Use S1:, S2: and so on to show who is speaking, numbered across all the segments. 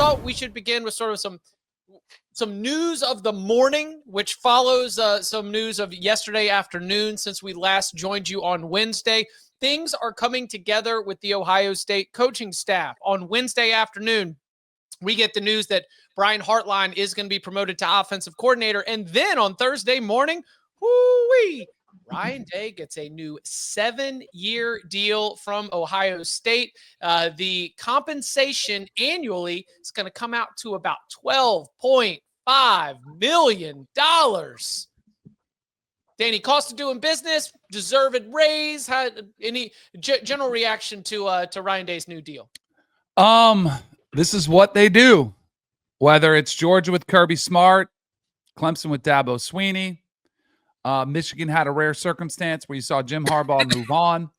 S1: thought we should begin with sort of some news of the morning, which follows some news of yesterday afternoon since we last joined you on Wednesday. Things are coming together with the Ohio State coaching staff. On Wednesday afternoon, we get the news that Brian Hartline is going to be promoted to offensive coordinator. And then on Thursday morning, Ryan Day gets a new 7-year deal from Ohio State. The compensation annually is going to come out to about $12.5 million. Danny, cost of doing business, deserved raise. Any general reaction to Ryan Day's new deal?
S2: This is what they do. Whether it's Georgia with Kirby Smart, Clemson with Dabo Swinney, Michigan had a rare circumstance where you saw Jim Harbaugh move on.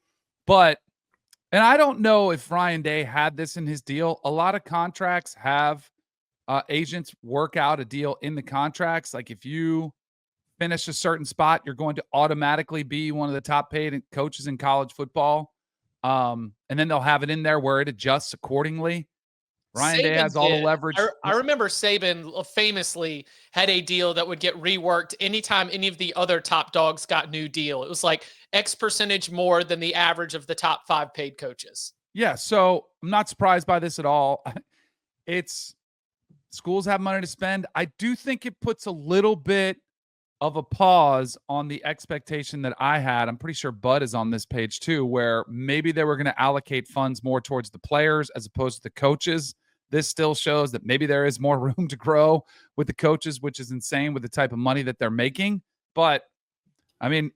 S2: And I don't know if Ryan Day had this in his deal. A lot of contracts have agents work out a deal in the contracts. Like if you finish a certain spot, you're going to automatically be one of the top paid coaches in college football. And then they'll have it in there where it adjusts accordingly. Ryan Day has all the leverage.
S1: I remember Saban famously had a deal that would get reworked anytime any of the other top dogs got new deal. It was like X percentage more than the average of the top 5 paid coaches.
S2: Yeah, so I'm not surprised by this at all. Schools have money to spend. I do think it puts a little bit of a pause on the expectation that I had. I'm pretty sure Bud is on this page too, where maybe they were going to allocate funds more towards the players as opposed to the coaches. This still shows that maybe there is more room to grow with the coaches, which is insane with the type of money that they're making. But, I mean,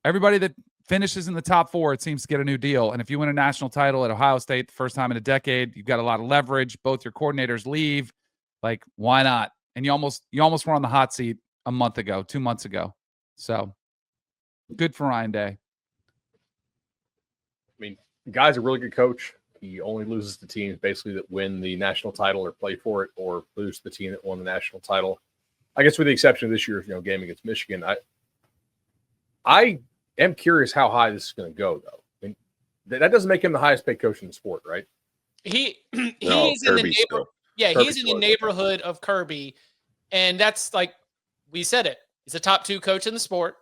S2: everybody that finishes in the top 4, it seems to get a new deal. And if you win a national title at Ohio State the first time in a decade, you've got a lot of leverage. Both your coordinators leave. Like, why not? And you almost were on the hot seat a month ago, 2 months ago. So, good for Ryan Day.
S3: I mean, the guy's a really good coach. He only loses to teams basically that win the national title or play for it, or lose to the team that won the national title. I guess with the exception of this year's game against Michigan, I am curious how high this is going to go, though. I mean, that doesn't make him the highest paid coach in the sport, right?
S1: He's in the neighborhood of Kirby, and that's like we said it. He's a top 2 coach in the sport,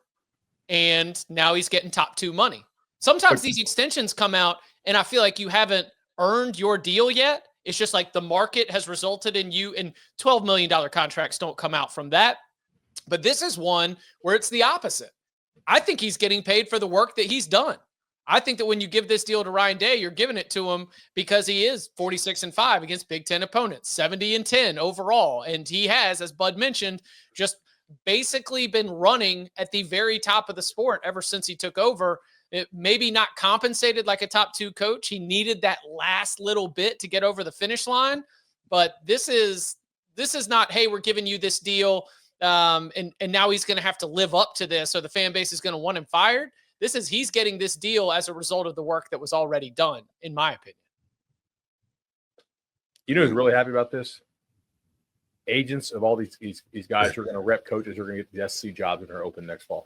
S1: and now he's getting top 2 money. Sometimes these extensions come out, and I feel like you haven't earned your deal yet. It's just like the market has resulted in you, and $12 million contracts don't come out from that. But this is one where it's the opposite. I think he's getting paid for the work that he's done. I think that when you give this deal to Ryan Day, you're giving it to him because he is 46-5 against Big Ten opponents, 70-10 overall. And he has, as Bud mentioned, just basically been running at the very top of the sport ever since he took over. It maybe not compensated like a top 2 coach. He needed that last little bit to get over the finish line. But this is not, hey, we're giving you this deal, and now he's going to have to live up to this, or the fan base is going to want him fired. This is he's getting this deal as a result of the work that was already done, in my opinion.
S3: You know who's really happy about this? Agents of all these guys who are going to rep coaches who are going to get the SC jobs that are open next fall.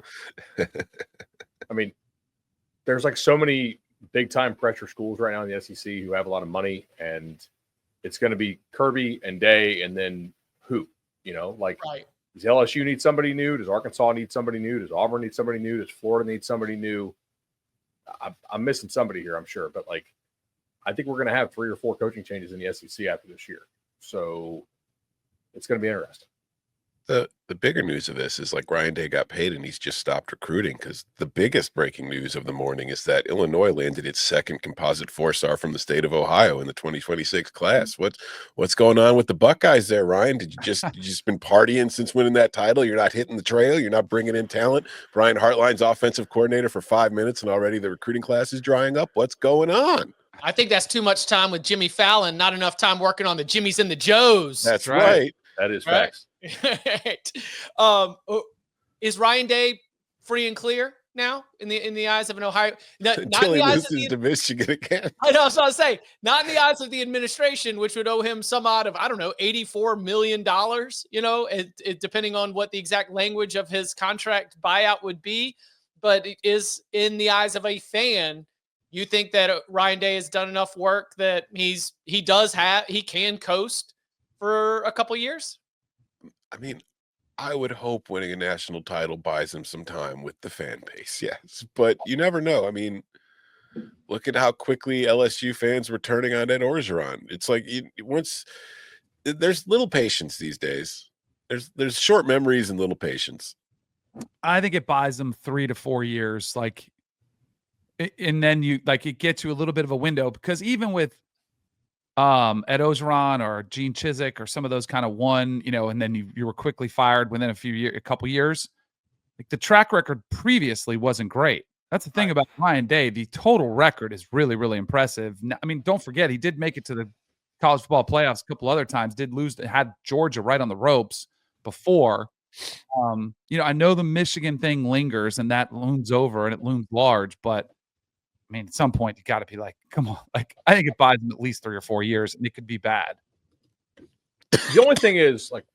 S3: I mean, there's like so many big time pressure schools right now in the SEC who have a lot of money, and it's going to be Kirby and Day, and then who? Right. Does LSU need somebody new? Does Arkansas need somebody new? Does Auburn need somebody new? Does Florida need somebody new? I'm missing somebody here, I'm sure, but I think we're going to have 3 or 4 coaching changes in the SEC after this year, so it's going to be interesting.
S4: The bigger news of this is Ryan Day got paid and he's just stopped recruiting, because the biggest breaking news of the morning is that Illinois landed its 2nd composite 4-star from the state of Ohio in the 2026 class. What's going on with the Buckeyes there, Ryan? Did you just been partying since winning that title? You're not hitting the trail. You're not bringing in talent. Brian Hartline's offensive coordinator for 5 minutes and already the recruiting class is drying up. What's going on?
S1: I think that's too much time with Jimmy Fallon, not enough time working on the Jimmys and the Joes.
S4: That's right.
S3: That is facts.
S1: Right. Is Ryan Day free and clear now in the eyes of an Ohio?
S4: Until he loses to Michigan again.
S1: I know. So I was saying, not in the eyes of the administration, which would owe him some odd of $84 million. Depending on what the exact language of his contract buyout would be. But it is in the eyes of a fan. You think that Ryan Day has done enough work that he can coast for a couple years?
S4: I mean, I would hope winning a national title buys him some time with the fan base, yes. But you never know. I mean, look at how quickly LSU fans were turning on Ed Orgeron. It's like there's little patience these days. There's short memories and little patience.
S2: I think it buys them 3 to 4 years, and then it gets you a little bit of a window, because even with Ed Orgeron or Gene Chizik or some of those kind of and then you were quickly fired within a couple years. Like, the track record previously wasn't great. That's the thing about Ryan Day. The total record is really, really impressive. I mean, don't forget, he did make it to the college football playoffs a couple other times, did lose, had Georgia right on the ropes before. I know the Michigan thing lingers and that looms over and it looms large, but I mean, at some point you got to be like, come on. Like, I think it buys them at least 3 or 4 years, and it could be bad.
S3: The only thing is, like,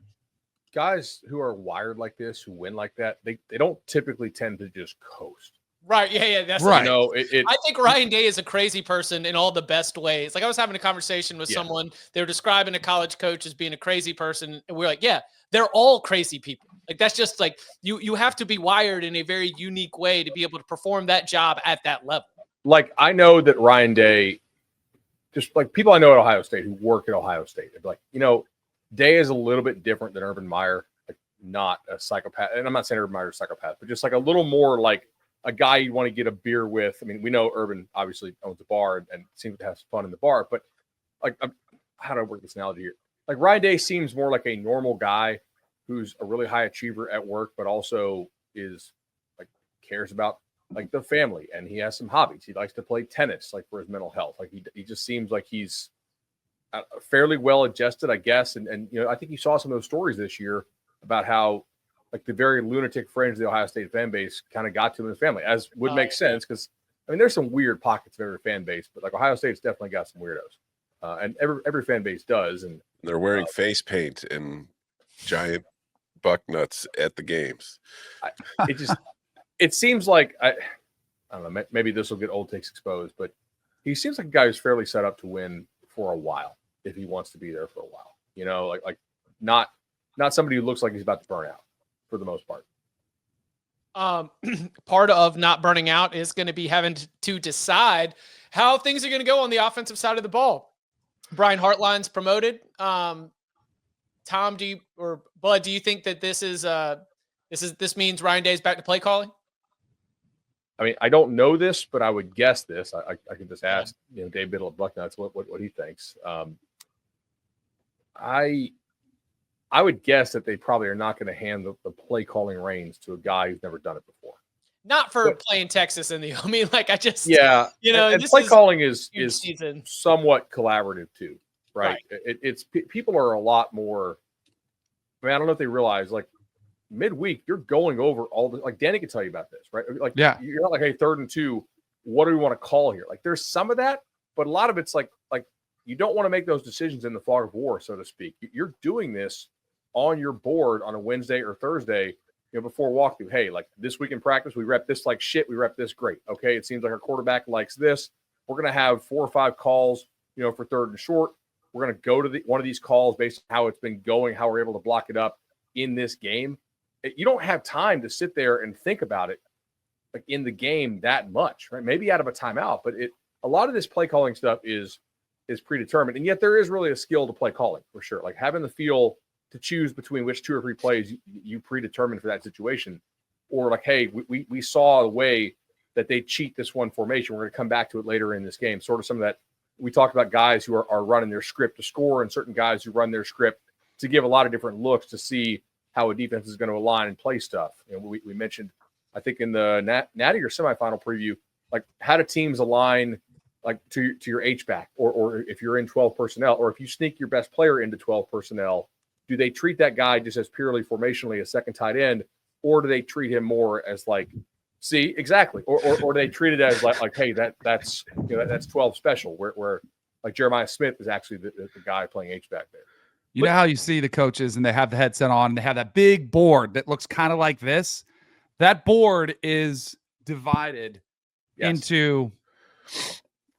S3: guys who are wired like this, who win like that, they don't typically tend to just coast.
S1: Right. Yeah. That's
S2: right.
S1: I think Ryan Day is a crazy person in all the best ways. Like, I was having a conversation with someone. They were describing a college coach as being a crazy person. And we're like, yeah, they're all crazy people. Like, that's just like, you have to be wired in a very unique way to be able to perform that job at that level. Like,
S3: I know that Ryan Day, just like people I know at Ohio State who work at Ohio State, they're like, Day is a little bit different than Urban Meyer, like, not a psychopath. And I'm not saying Urban Meyer is a psychopath, but just like a little more like a guy you'd want to get a beer with. I mean, we know Urban obviously owns a bar and seems to have fun in the bar, but like, how do I work this analogy here? Like, Ryan Day seems more like a normal guy who's a really high achiever at work, but also is like, cares about like the family, and he has some hobbies. He likes to play tennis, like, for his mental health. Like, he just seems like he's fairly well adjusted, I guess. And I think you saw some of those stories this year about how, like, the very lunatic fringe of the Ohio State fan base kind of got to him in his family, as would make sense, because I mean, there's some weird pockets of every fan base, but like, Ohio State's definitely got some weirdos, and every fan base does. And
S4: they're wearing face paint and giant buck nuts at the games.
S3: It seems like, I don't know, maybe this will get old takes exposed, but he seems like a guy who's fairly set up to win for a while if he wants to be there for a while. Like not somebody who looks like he's about to burn out for the most part.
S1: Part of not burning out is going to be having to decide how things are going to go on the offensive side of the ball. Brian Hartline's promoted. Tom, Bud, do you think that this means Ryan Day's back to play calling?
S3: I mean, I don't know this, but I would guess this. I could just ask, Dave Biddle at Bucknuts what he thinks. I would guess that they probably are not going to hand the play calling reins to a guy who's never done it before.
S1: Not for playing Texas in the. I mean, like,
S3: and play calling is somewhat collaborative too, right? It's people are a lot more. I mean, I don't know if they realize, like, midweek, you're going over all the, like, Danny can tell you about this, right? Like, you're not like, hey, 3rd and 2, what do we want to call here? Like, there's some of that, but a lot of it's like you don't want to make those decisions in the fog of war, so to speak. You're doing this on your board on a Wednesday or Thursday, before walkthrough. Hey, like, this week in practice, we rep this like shit. We rep this great. Okay, it seems like our quarterback likes this. We're going to have 4 or 5 calls, for 3rd and short. We're going to go to one of these calls based on how it's been going, how we're able to block it up in this game. You don't have time to sit there and think about it, like, in the game that much, right? Maybe out of a timeout, but a lot of this play calling stuff is predetermined, and yet there is really a skill to play calling for sure. Like, having the feel to choose between which 2 or 3 plays you predetermined for that situation, or like, hey, we saw a way that they cheat this one formation. We're going to come back to it later in this game. Sort of some of that we talked about, guys who are running their script to score, and certain guys who run their script to give a lot of different looks to see how a defense is going to align and play stuff. We mentioned, I think, in the Natty or semifinal preview, like, how do teams align, like, to your H-back, or if you're in 12 personnel, or if you sneak your best player into 12 personnel, do they treat that guy just as purely formationally a second tight end, or do they treat him more as like, see, exactly, or do they treat it as like hey, that's 12 special, where like Jeremiah Smith is actually the guy playing H-back there.
S2: You know how you see the coaches and they have the headset on and they have that big board that looks kind of like this? That board is divided into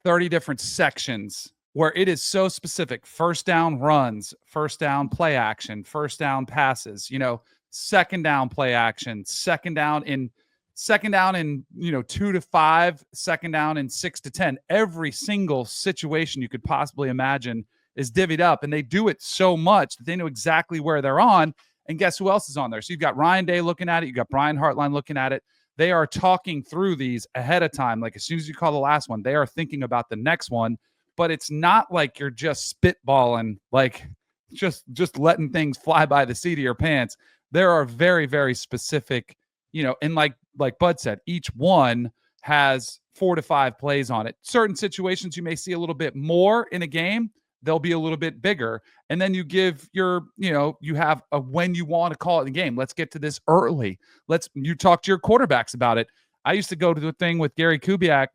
S2: 30 different sections where it is so specific. First down runs, first down play action, first down passes, second down play action, second down in 2 to 5, second down in 6 to 10. Every single situation you could possibly imagine is divvied up, and they do it so much that they know exactly where they're on. And guess who else is on there? So you've got Ryan Day looking at it. You've got Brian Hartline looking at it. They are talking through these ahead of time. Like as soon as you call the last one, they are thinking about the next one. But it's not like you're just spitballing, like just letting things fly by the seat of your pants. There are very, very specific, and like Bud said, each one has 4 to 5 plays on it. Certain situations you may see a little bit more in a game. They'll be a little bit bigger. And then you give you have a when you want to call it in the game. Let's get to this early. You talk to your quarterbacks about it. I used to go to the thing with Gary Kubiak.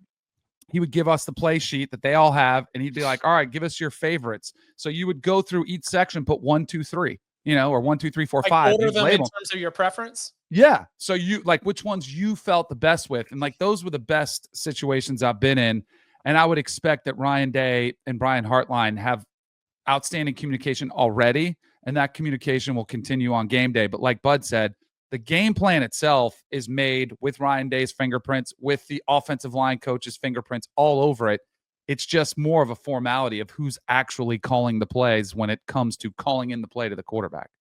S2: He would give us the play sheet that they all have, and he'd be like, all right, give us your favorites. So you would go through each section, put 1, 2, 3, or 1, 2, 3, 4, 5.
S1: Order them in terms of your preference?
S2: Yeah. So you like which ones you felt the best with. And like those were the best situations I've been in. And I would expect that Ryan Day and Brian Hartline have outstanding communication already, and that communication will continue on game day. But like Bud said, the game plan itself is made with Ryan Day's fingerprints, with the offensive line coach's fingerprints all over it. It's just more of a formality of who's actually calling the plays when it comes to calling in the play to the quarterback.